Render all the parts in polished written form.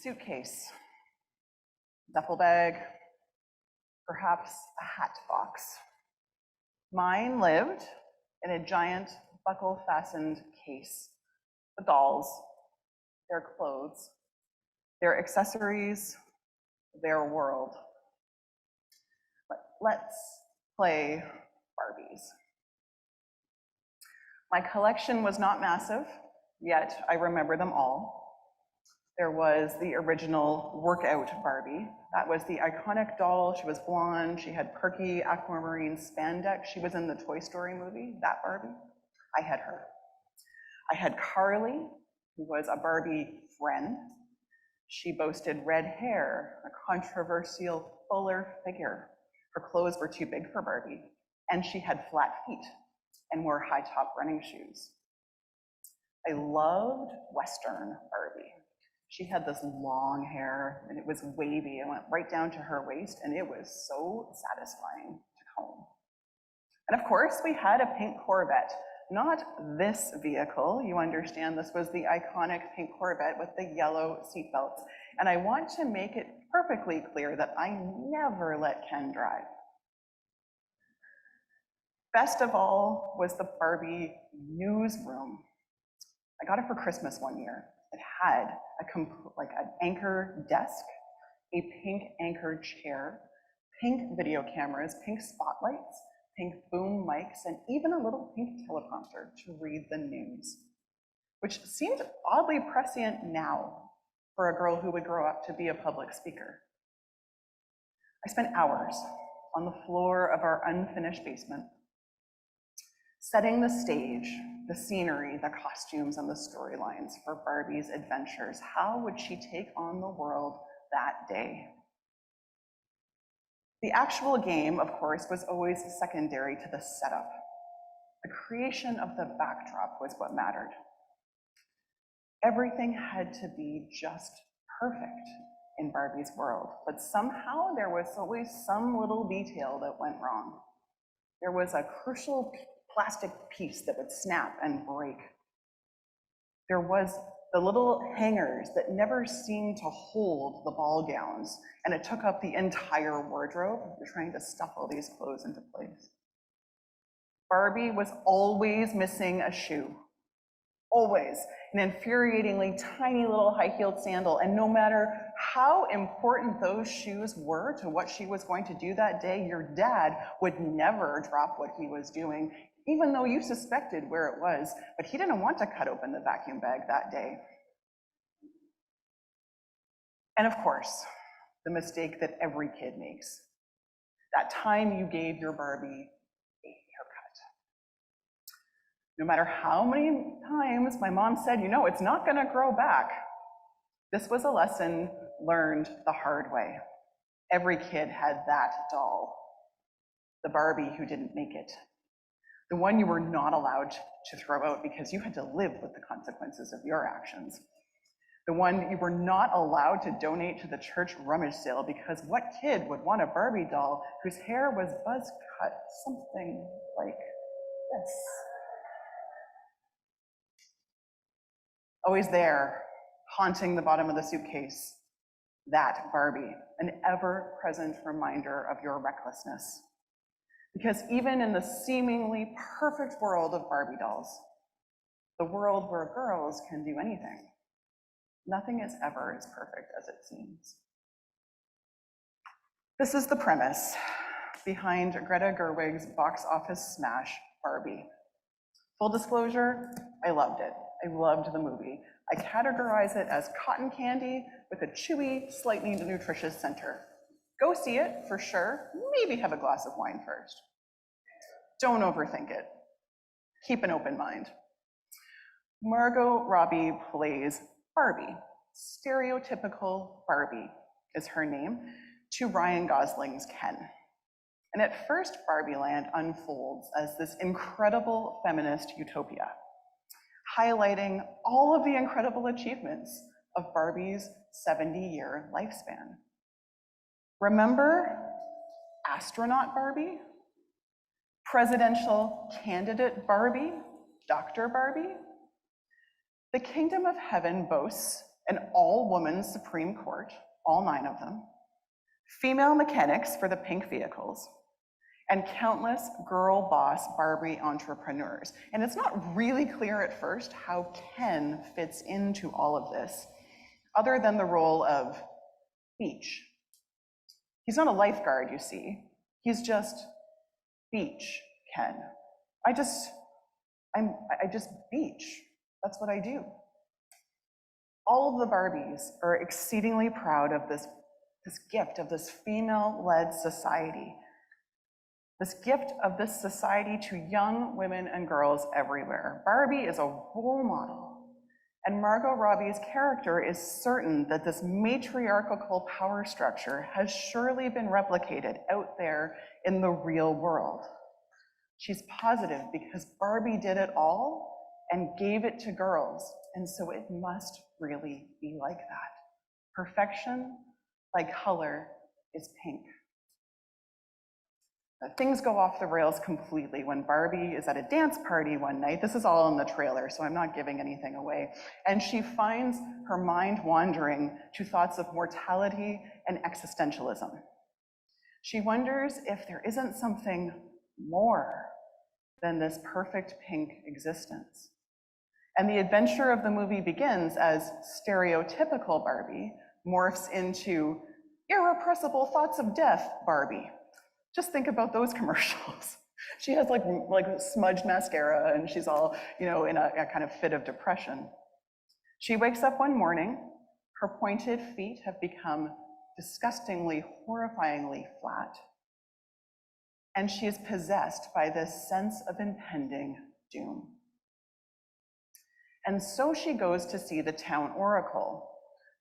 suitcase, duffel bag, perhaps a hat box. Mine lived in a giant buckle-fastened case. The dolls, their clothes, their accessories, their world. Let's play Barbies. My collection was not massive, yet I remember them all. There was the original workout Barbie. That was the iconic doll. She was blonde. She had perky aquamarine spandex. She was in the Toy Story movie, that Barbie. I had her. I had Carly, who was a Barbie friend. She boasted red hair, a controversial fuller figure. Her clothes were too big for Barbie, and she had flat feet and wore high-top running shoes. I loved Western Barbie. She had this long hair, and it was wavy. It went right down to her waist, and it was so satisfying to comb. And of course, we had a pink Corvette. Not this vehicle, you understand, this was the iconic pink Corvette with the yellow seatbelts. And I want to make it perfectly clear that I never let Ken drive. Best of all was the Barbie newsroom. I got it for Christmas one year. It had an anchor desk, a pink anchor chair, pink video cameras, pink spotlights, pink boom mics, and even a little pink teleprompter to read the news, which seemed oddly prescient now for a girl who would grow up to be a public speaker. I spent hours on the floor of our unfinished basement, setting the stage, the scenery, the costumes, and the storylines for Barbie's adventures. How would she take on the world that day? The actual game, of course, was always secondary to the setup. The creation of the backdrop was what mattered. Everything had to be just perfect in Barbie's world, but somehow there was always some little detail that went wrong. There was a crucial plastic piece that would snap and break. There was the little hangers that never seemed to hold the ball gowns, and it took up the entire wardrobe. You're trying to stuff all these clothes into place. Barbie was always missing a shoe. Always. An infuriatingly tiny little high-heeled sandal, and no matter how important those shoes were to what she was going to do that day, your dad would never drop what he was doing, even though you suspected where it was, but he didn't want to cut open the vacuum bag that day. And of course, the mistake that every kid makes, that time you gave your Barbie a haircut. No matter how many times my mom said, you know, it's not gonna grow back, this was a lesson learned the hard way. Every kid had that doll, the Barbie who didn't make it. The one you were not allowed to throw out because you had to live with the consequences of your actions. The one you were not allowed to donate to the church rummage sale because what kid would want a Barbie doll whose hair was buzz cut, something like this? Always there, haunting the bottom of the suitcase, that Barbie, an ever-present reminder of your recklessness. Because even in the seemingly perfect world of Barbie dolls, the world where girls can do anything, nothing is ever as perfect as it seems. This is the premise behind Greta Gerwig's box office smash, Barbie. Full disclosure, I loved it. I loved the movie. I categorize it as cotton candy with a chewy, slightly nutritious center. Go see it, for sure. Maybe have a glass of wine first. Don't overthink it. Keep an open mind. Margot Robbie plays Barbie. Stereotypical Barbie is her name, to Ryan Gosling's Ken. And at first, Barbieland unfolds as this incredible feminist utopia, highlighting all of the incredible achievements of Barbie's 70-year lifespan. Remember astronaut Barbie? Presidential candidate Barbie? Dr. Barbie? The kingdom of heaven boasts an all-woman Supreme Court, all 9 of them, female mechanics for the pink vehicles, and countless girl boss Barbie entrepreneurs. And it's not really clear at first how Ken fits into all of this, other than the role of beach. He's not a lifeguard, you see. He's just beach Ken. I just beach. That's what I do. All of the Barbies are exceedingly proud of this gift of this female-led society. This gift of this society to young women and girls everywhere. Barbie is a role model, and Margot Robbie's character is certain that this matriarchal power structure has surely been replicated out there in the real world. She's positive because Barbie did it all and gave it to girls, and so it must really be like that. Perfection by color is pink. Things go off the rails completely when Barbie is at a dance party one night. This is all in the trailer, so I'm not giving anything away. And she finds her mind wandering to thoughts of mortality and existentialism. She wonders if there isn't something more than this perfect pink existence. And the adventure of the movie begins as stereotypical Barbie morphs into irrepressible thoughts of death Barbie. Just think about those commercials. She has like smudged mascara and she's all, in a kind of fit of depression. She wakes up one morning, her pointed feet have become disgustingly, horrifyingly flat, and she is possessed by this sense of impending doom. And so she goes to see the town oracle,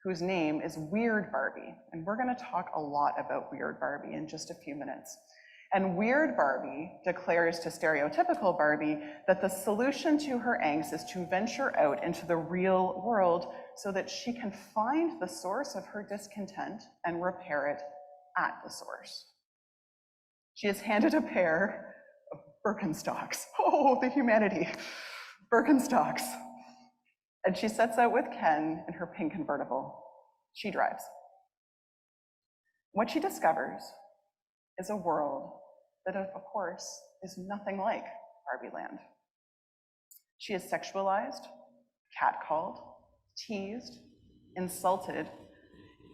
whose name is Weird Barbie. And we're gonna talk a lot about Weird Barbie in just a few minutes. And Weird Barbie declares to stereotypical Barbie that the solution to her angst is to venture out into the real world so that she can find the source of her discontent and repair it at the source. She is handed a pair of Birkenstocks. Oh, the humanity. Birkenstocks. And she sets out with Ken in her pink convertible. She drives. What she discovers is a world that, of course, is nothing like Barbieland. She is sexualized, catcalled, teased, insulted,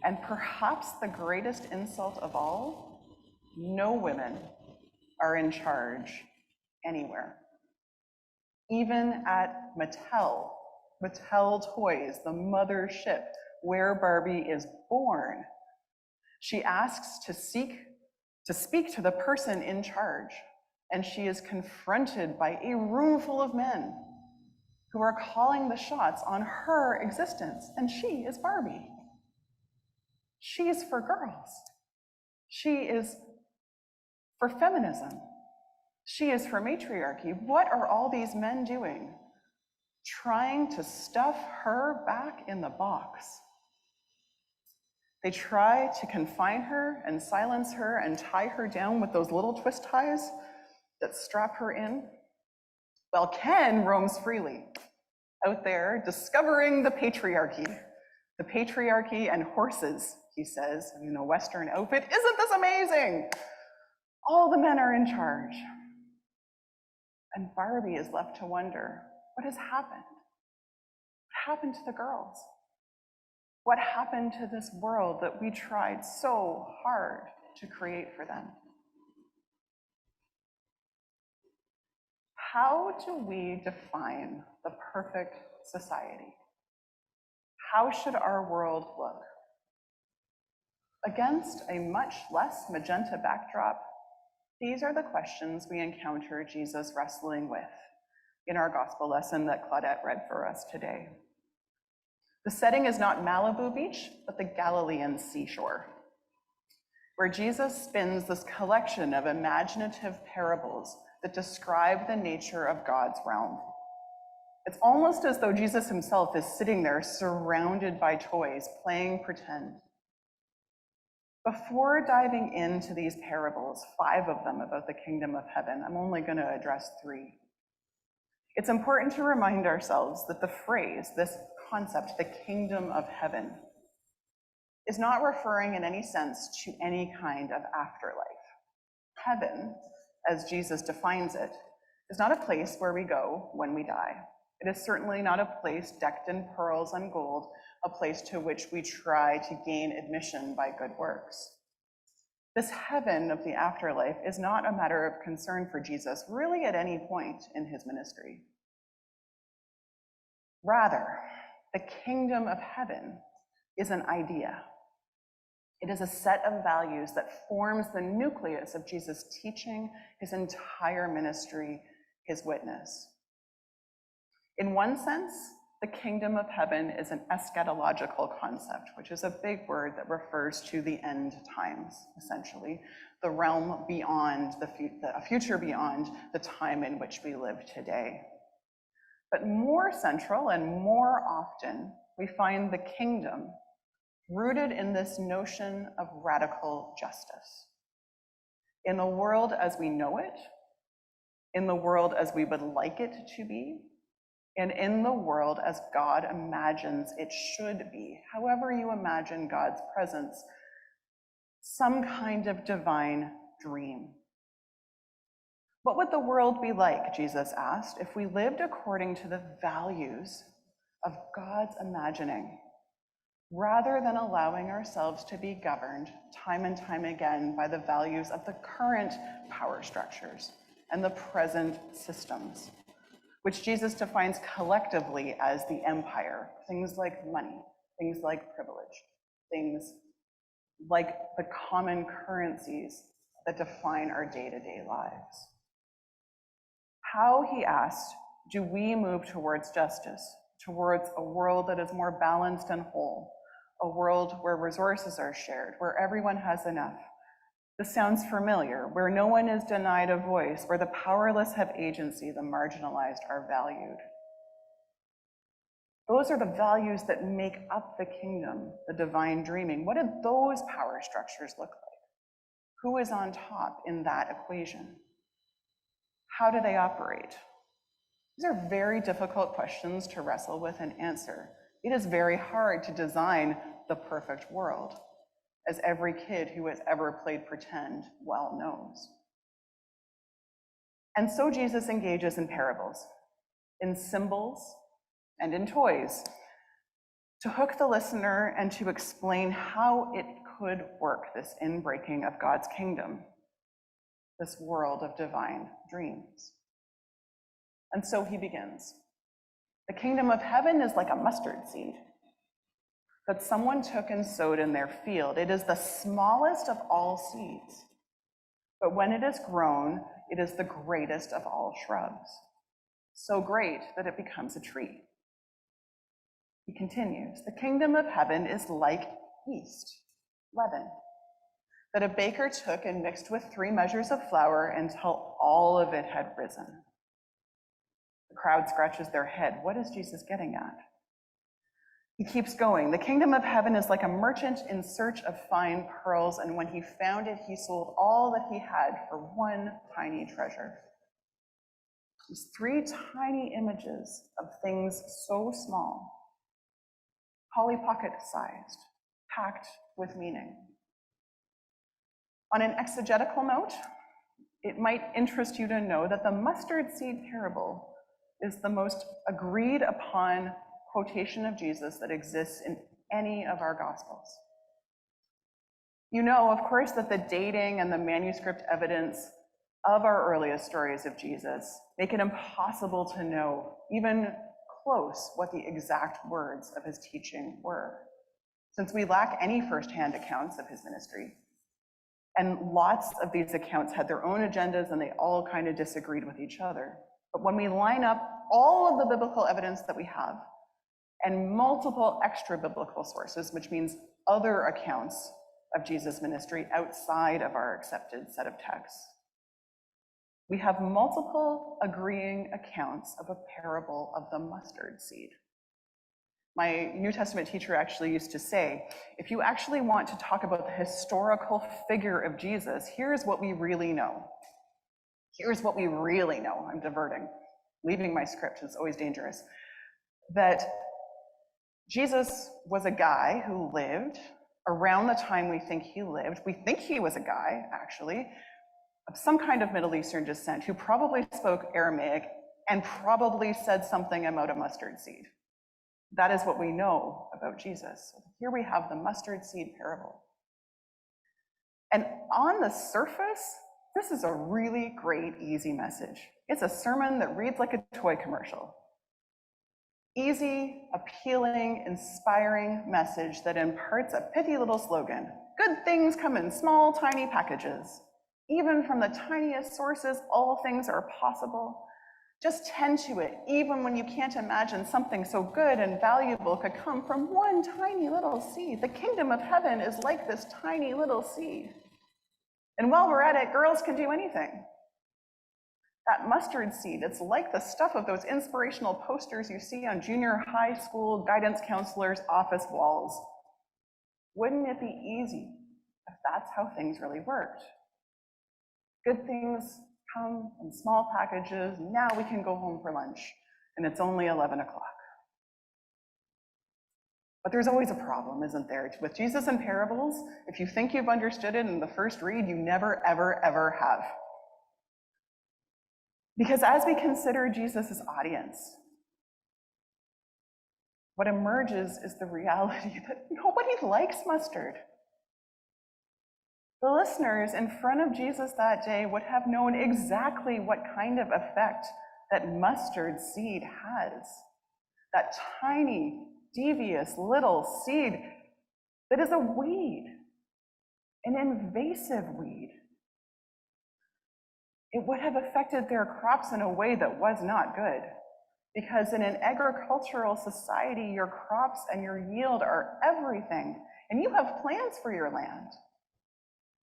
and perhaps the greatest insult of all, no women are in charge anywhere. Even at Mattel Toys, the mothership where Barbie is born, she asks to speak to the person in charge, and she is confronted by a room full of men who are calling the shots on her existence, and she is Barbie. She is for girls. She is for feminism. She is for matriarchy. What are all these men doing? Trying to stuff her back in the box. They try to confine her and silence her and tie her down with those little twist ties that strap her in. While Ken roams freely out there discovering the patriarchy. The patriarchy and horses, he says, in a Western outfit. Isn't this amazing? All the men are in charge. And Barbie is left to wonder, what has happened? What happened to the girls? What happened to this world that we tried so hard to create for them? How do we define the perfect society? How should our world look? Against a much less magenta backdrop, these are the questions we encounter Jesus wrestling with in our gospel lesson that Claudette read for us today. The setting is not Malibu Beach, but the Galilean seashore, where Jesus spins this collection of imaginative parables that describe the nature of God's realm. It's almost as though Jesus himself is sitting there surrounded by toys, playing pretend. Before diving into these parables, 5 of them about the kingdom of heaven, I'm only going to address 3. It's important to remind ourselves that the phrase, this concept, the kingdom of heaven, is not referring in any sense to any kind of afterlife. Heaven, as Jesus defines it, is not a place where we go when we die. It is certainly not a place decked in pearls and gold, a place to which we try to gain admission by good works. This heaven of the afterlife is not a matter of concern for Jesus, really at any point in his ministry. Rather, the kingdom of heaven is an idea. It is a set of values that forms the nucleus of Jesus' teaching, his entire ministry, his witness. In one sense, the kingdom of heaven is an eschatological concept, which is a big word that refers to the end times, essentially, the realm beyond a future beyond the time in which we live today. But more central and more often, we find the kingdom rooted in this notion of radical justice. In the world as we know it, in the world as we would like it to be, and in the world as God imagines it should be, however you imagine God's presence, some kind of divine dream. What would the world be like, Jesus asked, if we lived according to the values of God's imagining, rather than allowing ourselves to be governed time and time again by the values of the current power structures and the present systems, which Jesus defines collectively as the empire, things like money, things like privilege, things like the common currencies that define our day-to-day lives. How, he asked, do we move towards justice, towards a world that is more balanced and whole, a world where resources are shared, where everyone has enough? This sounds familiar, where no one is denied a voice, where the powerless have agency, the marginalized are valued. Those are the values that make up the kingdom, the divine dreaming. What do those power structures look like? Who is on top in that equation? How do they operate? These are very difficult questions to wrestle with and answer. It is very hard to design the perfect world, as every kid who has ever played pretend well knows. And so Jesus engages in parables, in symbols, and in toys, to hook the listener and to explain how it could work, this inbreaking of God's kingdom, this world of divine dreams. And so he begins. The kingdom of heaven is like a mustard seed that someone took and sowed in their field. It is the smallest of all seeds, but when it is grown, it is the greatest of all shrubs, so great that it becomes a tree. He continues, the kingdom of heaven is like yeast, leaven, that a baker took and mixed with 3 measures of flour until all of it had risen. The crowd scratches their head. What is Jesus getting at? He keeps going. The kingdom of heaven is like a merchant in search of fine pearls, and when he found it, he sold all that he had for one tiny treasure. These 3 tiny images of things so small, Polly Pocket-sized, packed with meaning. On an exegetical note, it might interest you to know that the mustard seed parable is the most agreed upon quotation of Jesus that exists in any of our Gospels. You know, of course, that the dating and the manuscript evidence of our earliest stories of Jesus make it impossible to know, even close, what the exact words of his teaching were, since we lack any firsthand accounts of his ministry. And lots of these accounts had their own agendas and they all kind of disagreed with each other. But when we line up all of the biblical evidence that we have and multiple extra biblical sources, which means other accounts of Jesus' ministry outside of our accepted set of texts, we have multiple agreeing accounts of a parable of the mustard seed. My New Testament teacher actually used to say, if you actually want to talk about the historical figure of Jesus, here's what we really know. Here's what we really know. I'm diverting. leaving my script is always dangerous, that Jesus was a guy who lived around the time we think he lived. We think he was a guy, actually, of some kind of Middle Eastern descent who probably spoke Aramaic and probably said something about a mustard seed. That is what we know about Jesus. Here we have the mustard seed parable. And on the surface, this is a really great, easy message. It's a sermon that reads like a toy commercial. Easy, appealing, inspiring message that imparts a pithy little slogan. Good things come in small, tiny packages. Even from the tiniest sources, all things are possible. Just tend to it, even when you can't imagine something so good and valuable could come from one tiny little seed. The kingdom of heaven is like this tiny little seed. And while we're at it, girls can do anything. That mustard seed, it's like the stuff of those inspirational posters you see on junior high school guidance counselors' office walls. Wouldn't it be easy if that's how things really worked? Good things come in small packages. Now we can go home for lunch, and it's only 11 o'clock. But there's always a problem, isn't there? With Jesus and parables, if you think you've understood it in the first read, you never, ever, ever have. Because as we consider Jesus' audience, what emerges is the reality that nobody likes mustard. The listeners in front of Jesus that day would have known exactly what kind of effect that mustard seed has. That tiny, devious little seed that is a weed, an invasive weed. It would have affected their crops in a way that was not good. Because in an agricultural society, your crops and your yield are everything, and you have plans for your land.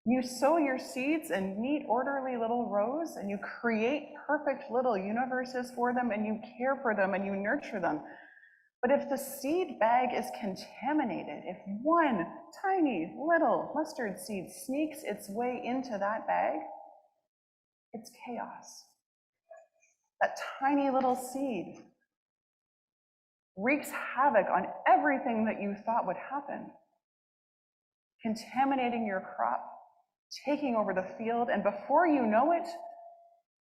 You sow your seeds in neat, orderly little rows, and you create perfect little universes for them, and you care for them, and you nurture them. But if the seed bag is contaminated, if one tiny little mustard seed sneaks its way into that bag, it's chaos. That tiny little seed wreaks havoc on everything that you thought would happen, contaminating your crop, taking over the field, and before you know it,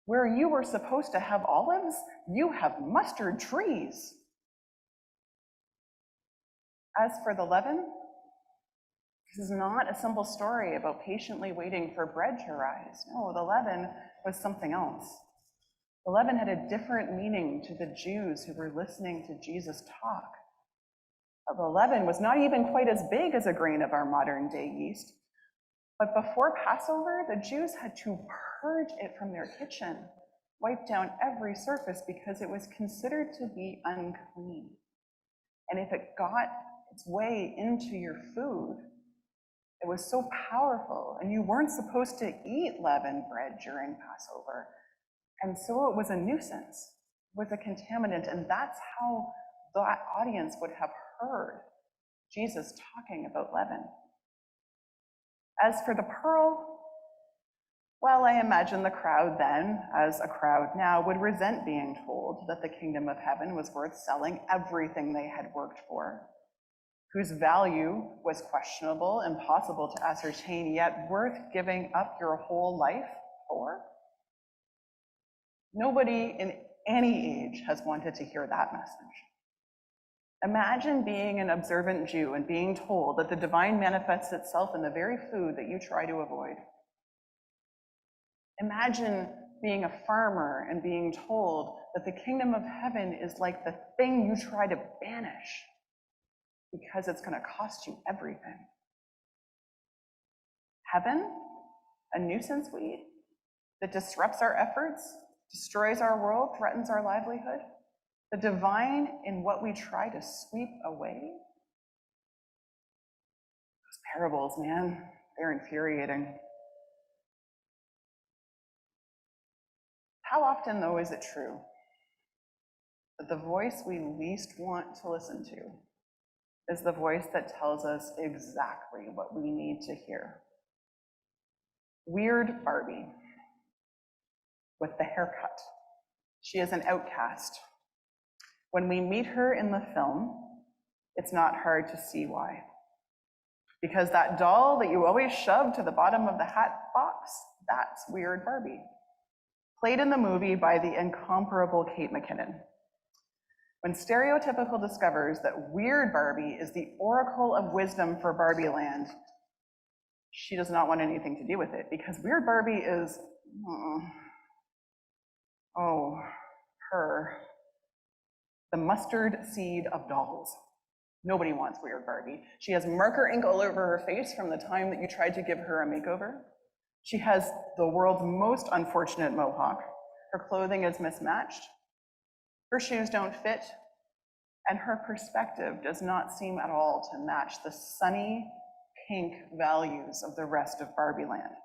where you were supposed to have olives, you have mustard trees. As for the leaven, this is not a simple story about patiently waiting for bread to rise. No, the leaven was something else. The leaven had a different meaning to the Jews who were listening to Jesus talk. The leaven was not even quite as big as a grain of our modern day yeast. But before Passover, the Jews had to purge it from their kitchen, wipe down every surface because it was considered to be unclean. And if it got its way into your food, it was so powerful, and you weren't supposed to eat leavened bread during Passover. And so it was a nuisance, was a contaminant, and that's how that audience would have heard Jesus talking about leaven. As for the pearl, well, I imagine the crowd then, as a crowd now, would resent being told that the kingdom of heaven was worth selling everything they had worked for, whose value was questionable, impossible to ascertain, yet worth giving up your whole life for. Nobody in any age has wanted to hear that message. Imagine being an observant Jew and being told that the divine manifests itself in the very food that you try to avoid. Imagine being a farmer and being told that the kingdom of heaven is like the thing you try to banish because it's going to cost you everything. Heaven, a nuisance weed that disrupts our efforts, destroys our world, threatens our livelihood. The divine in what we try to sweep away. Those parables, man, they're infuriating. How often, though, is it true that the voice we least want to listen to is the voice that tells us exactly what we need to hear? Weird Barbie with the haircut. She is an outcast. When we meet her in the film, it's not hard to see why. Because that doll that you always shove to the bottom of the hat box, that's Weird Barbie. Played in the movie by the incomparable Kate McKinnon. When Stereotypical discovers that Weird Barbie is the oracle of wisdom for Barbieland, she does not want anything to do with it, because Weird Barbie is, her, the mustard seed of dolls. Nobody wants Weird Barbie. She has marker ink all over her face from the time that you tried to give her a makeover. She has the world's most unfortunate mohawk. Her clothing is mismatched. Her shoes don't fit. And her perspective does not seem at all to match the sunny, pink values of the rest of Barbieland.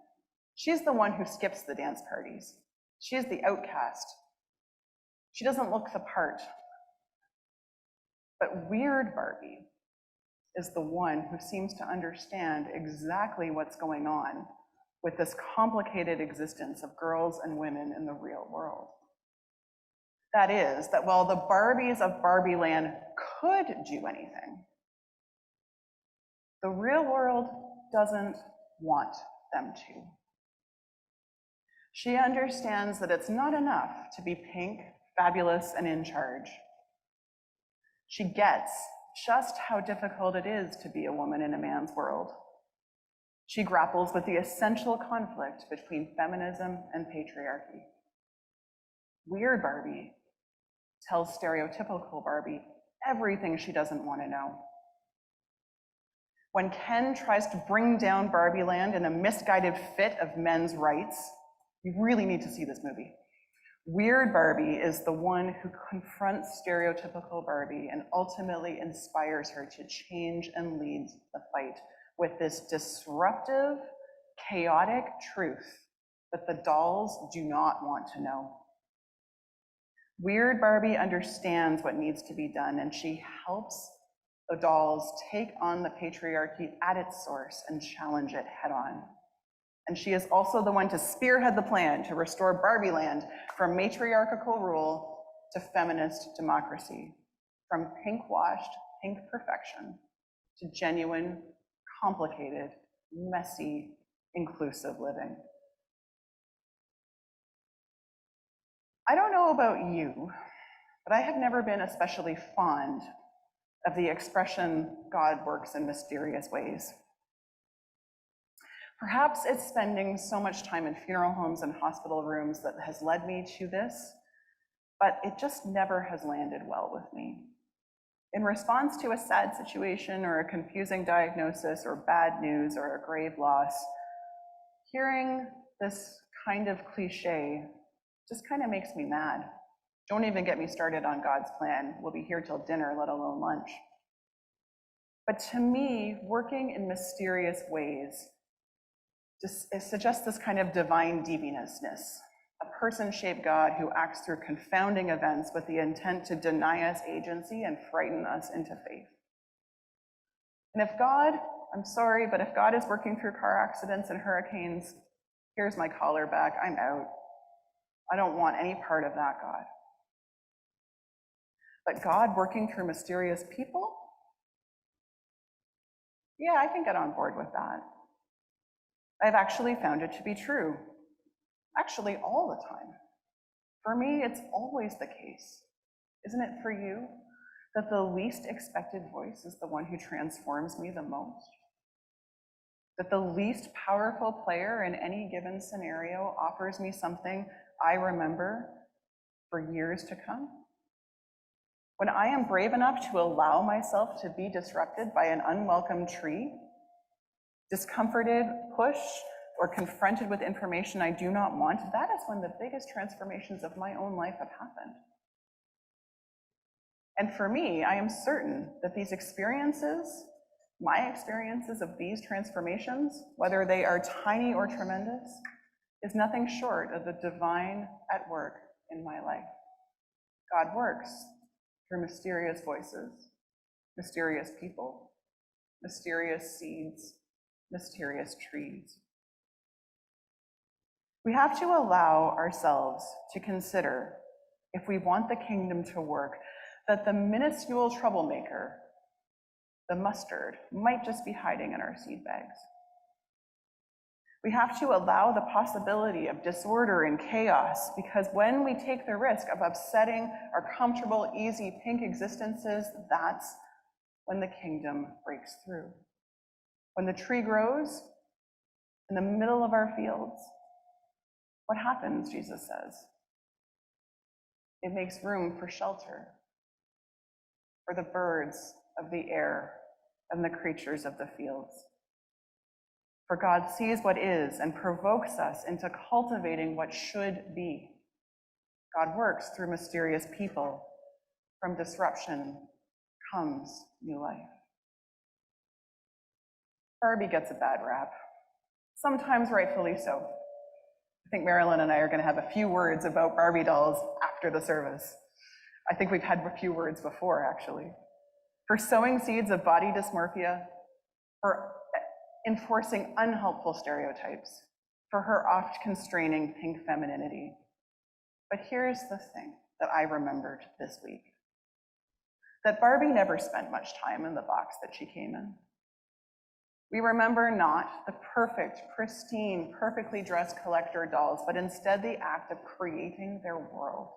She's the one who skips the dance parties. She is the outcast. She doesn't look the part. But Weird Barbie is the one who seems to understand exactly what's going on with this complicated existence of girls and women in the real world. That is, that while the Barbies of Barbieland could do anything, the real world doesn't want them to. She understands that it's not enough to be pink, fabulous, and in charge. She gets just how difficult it is to be a woman in a man's world. She grapples with the essential conflict between feminism and patriarchy. Weird Barbie tells Stereotypical Barbie everything she doesn't want to know. When Ken tries to bring down Barbieland in a misguided fit of men's rights, you really need to see this movie. Weird Barbie is the one who confronts Stereotypical Barbie and ultimately inspires her to change and lead the fight with this disruptive, chaotic truth that the dolls do not want to know. Weird Barbie understands what needs to be done, and she helps the dolls take on the patriarchy at its source and challenge it head on. And she is also the one to spearhead the plan to restore Barbieland from matriarchal rule to feminist democracy, from pink-washed, pink perfection to genuine, complicated, messy, inclusive living. I don't know about you, but I have never been especially fond of the expression, God works in mysterious ways. Perhaps it's spending so much time in funeral homes and hospital rooms that has led me to this, but it just never has landed well with me. In response to a sad situation or a confusing diagnosis or bad news or a grave loss, hearing this kind of cliche just kind of makes me mad. Don't even get me started on God's plan. We'll be here till dinner, let alone lunch. But to me, working in mysterious ways it suggests this kind of divine deviousness, a person-shaped God who acts through confounding events with the intent to deny us agency and frighten us into faith. And if God, I'm sorry, but if God is working through car accidents and hurricanes, here's my collar back, I'm out. I don't want any part of that God. But God working through mysterious people? Yeah, I can get on board with that. I've actually found it to be true. Actually, all the time. For me, it's always the case. Isn't it for you? That the least expected voice is the one who transforms me the most? That the least powerful player in any given scenario offers me something I remember for years to come? When I am brave enough to allow myself to be disrupted by an unwelcome tree, discomforted, pushed, or confronted with information I do not want, that is when the biggest transformations of my own life have happened. And for me, I am certain that these experiences, my experiences of these transformations, whether they are tiny or tremendous, is nothing short of the divine at work in my life. God works through mysterious voices, mysterious people, mysterious seeds, mysterious trees. We have to allow ourselves to consider if we want the kingdom to work, that the minuscule troublemaker, the mustard, might just be hiding in our seed bags. We have to allow the possibility of disorder and chaos, because when we take the risk of upsetting our comfortable, easy, pink existences, that's when the kingdom breaks through. When the tree grows in the middle of our fields, what happens, Jesus says? It makes room for shelter, for the birds of the air and the creatures of the fields. For God sees what is and provokes us into cultivating what should be. God works through mysterious people. From disruption comes new life. Barbie gets a bad rap, sometimes rightfully so. I think Marilyn and I are going to have a few words about Barbie dolls after the service. I think we've had a few words before, actually. For sowing seeds of body dysmorphia, for enforcing unhelpful stereotypes, for her oft constraining pink femininity. But here's the thing that I remembered this week. That Barbie never spent much time in the box that she came in. We remember not the perfect, pristine, perfectly dressed collector dolls, but instead the act of creating their world,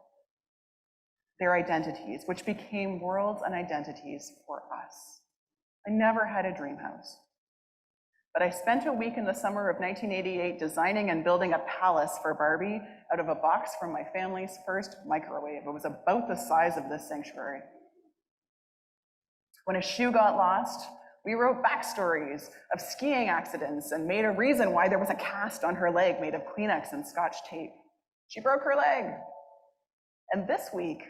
their identities, which became worlds and identities for us. I never had a dream house, but I spent a week in the summer of 1988 designing and building a palace for Barbie out of a box from my family's first microwave. It was about the size of this sanctuary. When a shoe got lost, we wrote backstories of skiing accidents and made a reason why there was a cast on her leg made of Kleenex and Scotch tape. She broke her leg. And this week,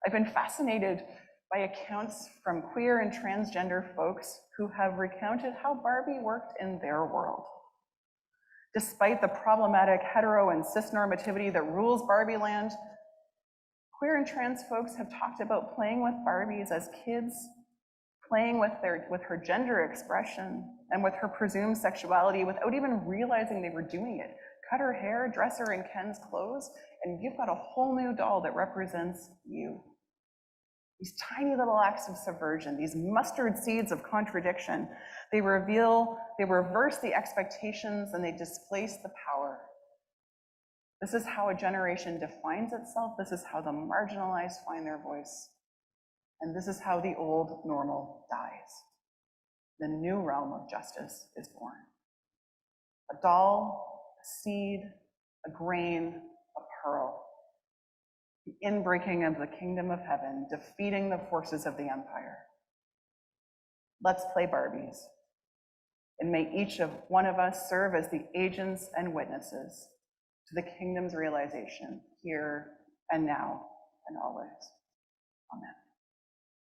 I've been fascinated by accounts from queer and transgender folks who have recounted how Barbie worked in their world. Despite the problematic hetero and cis normativity that rules Barbieland, queer and trans folks have talked about playing with Barbies as kids, playing with her gender expression and with her presumed sexuality without even realizing they were doing it. Cut her hair, dress her in Ken's clothes, and you've got a whole new doll that represents you. These tiny little acts of subversion, these mustard seeds of contradiction, they reverse the expectations, and they displace the power. This is how a generation defines itself. This is how the marginalized find their voice. And this is how the old normal dies. The new realm of justice is born. A doll, a seed, a grain, a pearl. The inbreaking of the kingdom of heaven, defeating the forces of the empire. Let's play Barbies. And may each one of us serve as the agents and witnesses to the kingdom's realization here and now and always. Amen.